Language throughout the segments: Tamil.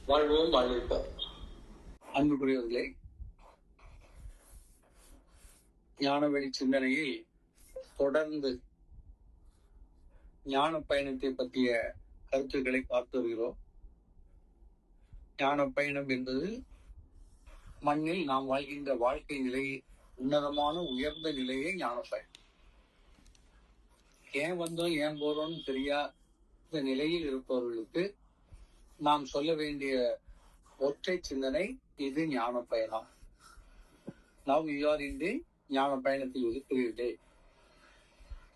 வாழ்வோம் வாழ்விப்போம். அன்புக்குரியவர்களே, ஞானவழி சிந்தனையில் தொடர்ந்து ஞான பயணத்தை பற்றிய கருத்துக்களை பார்த்து வருகிறோம். ஞான பயணம் என்பது மண்ணில் நாம் வாழ்கின்ற வாழ்க்கை நிலையை, உன்னதமான உயர்ந்த நிலையே ஞான பயணம். ஏன் வந்தோம் ஏன் போறோம்னு தெரியாத நிலையில் இருப்பவர்களுக்கு நாம் சொல்ல வேண்டிய ஒற்றை சிந்தனை, இது ஞான பயணம். நாம் யூஆர் ஞான பயணத்தில் இருக்கிறீர்களே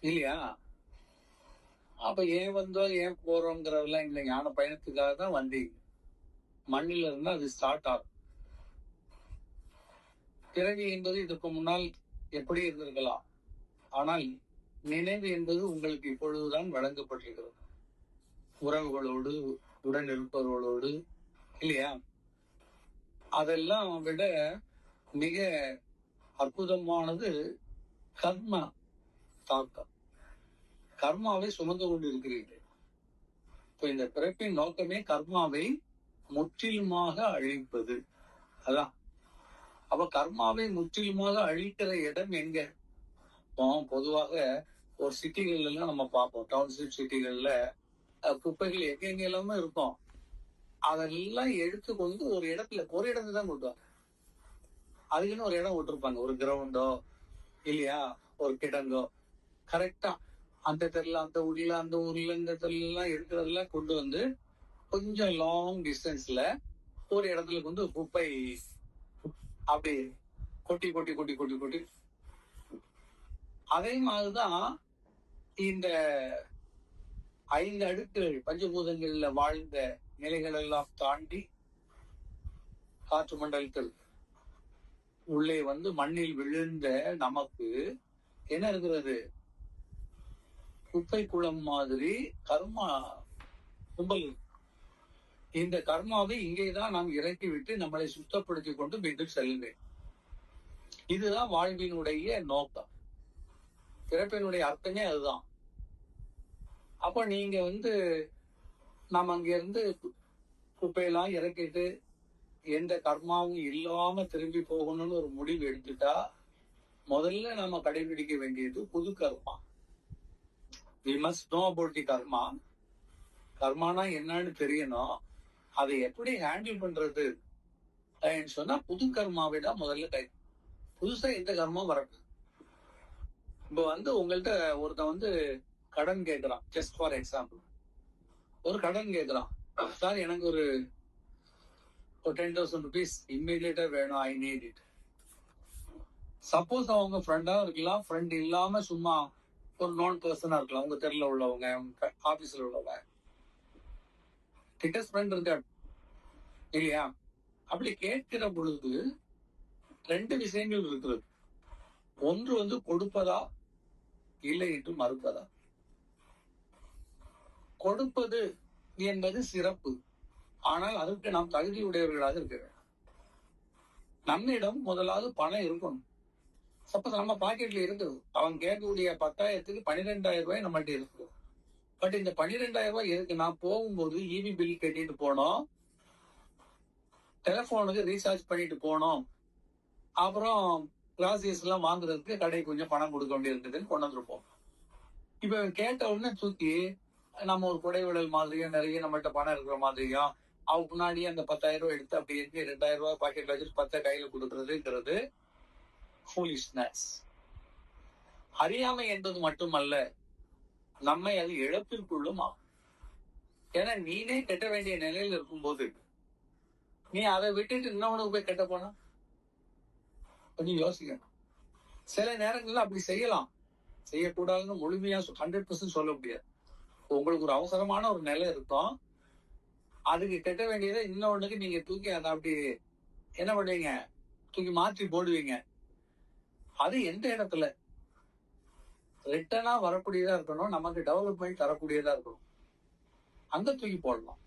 இல்லையா? அப்ப ஏன் வந்தோம் ஏன் போறோம்ங்கிறதெல்லாம் இந்த ஞான பயணத்துக்காக தான் வந்தீங்க. மண்ணில இருந்தா அது ஸ்டார்ட் ஆகும். பிறவி என்பது இதற்கு முன்னால் எப்படி இருந்திருக்கலாம், ஆனால் நினைவு என்பது உங்களுக்கு இப்பொழுதுதான் வழங்கப்பட்டிருக்கிறது. உறவுகளோடு, உடன் இருப்பவர்களோடு, இல்லையா? அதெல்லாம் விட மிக அற்புதமானது கர்ம தாக்கம். கர்மாவை சுமந்து கொண்டு இருக்கிறீர்கள். இப்ப இந்த பிறப்பின் நோக்கமே கர்மாவை முற்றிலுமாக அழிப்பது. அதான். அப்ப கர்மாவை முற்றிலுமாக அழிக்கிற இடம் எங்க? பொதுவாக ஒரு சிட்டிகள்ல எல்லாம் நம்ம பார்ப்போம், டவுன்ஷிப் சிட்டிகள்ல குப்பைகள் எங்க எல்லாமே இருக்கும். அதெல்லாம் எடுத்து கொண்டு ஒரு இடத்துல தான் கொண்டு வாங்க. அதுக்குன்னு ஒரு இடம் விட்டுருப்பாங்க, ஒரு கிரவுண்டோ இல்லையா, ஒரு கிடங்கோ. கரெக்டா அந்த தெருல, அந்த ஊர்ல இந்த தெருலாம் இருக்கிறதெல்லாம் கொண்டு வந்து கொஞ்சம் லாங் டிஸ்டன்ஸ்ல ஒரு இடத்துல கொண்டு குப்பை அப்படி கொட்டி கொட்டி கொட்டி கொட்டி கொட்டி. அதே மாதிரிதான் இந்த 5 அடுக்குகள் பஞ்சபூதங்கள்ல வாழ்ந்த நிலைகள் எல்லாம் தாண்டி காற்று மண்டலத்தில் உள்ளே வந்து மண்ணில் விழுந்த நமக்கு என்ன இருக்கிறது? குப்பை குளம் மாதிரி கர்மா கும்பல். இந்த கர்மாவை இங்கேதான் நாம் இறக்கி விட்டு நம்மளை சுத்தப்படுத்தி கொண்டு மீண்டும் செல்வேன். இதுதான் வாழ்வினுடைய நோக்கம். பிறப்பினுடைய அர்த்தமே அதுதான். அப்ப நீங்க நம்ம அங்க இருந்து குப்பையெல்லாம் இறக்கிட்டு எந்த கர்மாவும் இல்லாம திரும்பி போகணும்னு ஒரு முடிவு எடுத்துட்டா, முதல்ல நம்ம கடைபிடிக்க வேண்டியது புது கர்மா. We must know about the கர்மா. கர்மானா என்னன்னு தெரியணும். அதை எப்படி ஹேண்டில் பண்றது சொன்னா புது கர்மாவை தான் முதல்ல புதுசா எந்த கர்மாவும் வரக்கூடாது. இப்ப உங்கள்கிட்ட ஒருத்தன் கடன் கேட்கிறான். ஜஸ்ட் ஃபார் எக்ஸாம்பிள், ஒரு கடன் கேட்கிறான். சார், எனக்கு ஒரு 10,000 rupees இம்மீடியட்டா வேணும், ஐ நீட் இட். சப்போஸ் அவங்க ஃப்ரெண்டா இருக்கலாம், ஃப்ரெண்ட் இல்லாம சும்மா ஒரு நான் பர்சனா இருக்கலாம், உங்க தெருல உள்ளவங்க, ஆபீஸ்ல உள்ளவங்க. கிட்டஸ்ட் ஃப்ரெண்ட் இருக்கா இல்லையா? அப்படி கேட்கிற பொழுது 2 விஷயங்கள் இருக்கிறது. ஒன்று கொடுப்பதா இல்லை என்று மறுப்பதா. கொடுப்பது என்பது சிறப்பு, ஆனால் அதற்கு நாம் தகுதியுடையவர்களாக இருக்க வேண்டும். நம்மிடம் முதலாவது பணம் இருக்கணும். சப்போஸ் நம்ம பாக்கெட்ல இருக்குது, அவன் கேட்கக்கூடிய 10,000க்கு 12,000 ரூபாய் நம்மகிட்ட இருக்குது. பட் இந்த 12,000 ரூபாய் எதுக்கு? நான் போகும்போது இபி பில் கட்டிட்டு போனோம், டெலிபோனுக்கு ரீசார்ஜ் பண்ணிட்டு போனோம், அப்புறம் கிளாஸஸ் எல்லாம் வாங்குறதுக்கு கடை கொஞ்சம் பணம் கொடுக்க வேண்டியிருக்குதுன்னு கொண்டு வந்துருப்போம். இப்ப கேட்ட உடனே தூக்கி நம்ம ஒரு குடைவிடல் மாதிரியும் நிறைய நம்மகிட்ட பணம் இருக்கிற மாதிரியும் அவன் முன்னாடியே அந்த 10,000 ரூபாய் எடுத்து அப்படி இருக்கு 2,000 ரூபாய் பாக்கெட்ல வச்சுட்டு 10 கையில கொடுக்கறதுங்கிறது ஃபூலிஷ்னஸ். அறியாமை என்பது மட்டுமல்ல, நம்மை அது இழப்பிற்குள்ளும் ஆகும். ஏன்னா நீனே கட்ட வேண்டிய நிலையில இருக்கும்போது நீ அதை விட்டுட்டு இன்னொன்னு போய் கட்ட போனா கொஞ்சம் யோசிக்கணும். சில நேரங்கள்ல அப்படி செய்யலாம், செய்யக்கூடாதுன்னு முழுமையா 100% சொல்ல முடியாது. உங்களுக்கு ஒரு அவசரமான ஒரு நிலை இருக்கும், அதுக்கு கட்ட வேண்டியதை இன்னொன்னுக்கு நீங்க தூக்கி அதை அப்படி என்ன பண்ணுவீங்க, தூக்கி மாற்றி போடுவீங்க. அது எந்த இடத்துல ரிட்டர்னா வரக்கூடியதா இருக்கணும், நமக்கு டெவலப்மெண்ட் தரக்கூடியதா இருக்கணும், அங்க தூக்கி போடலாம்.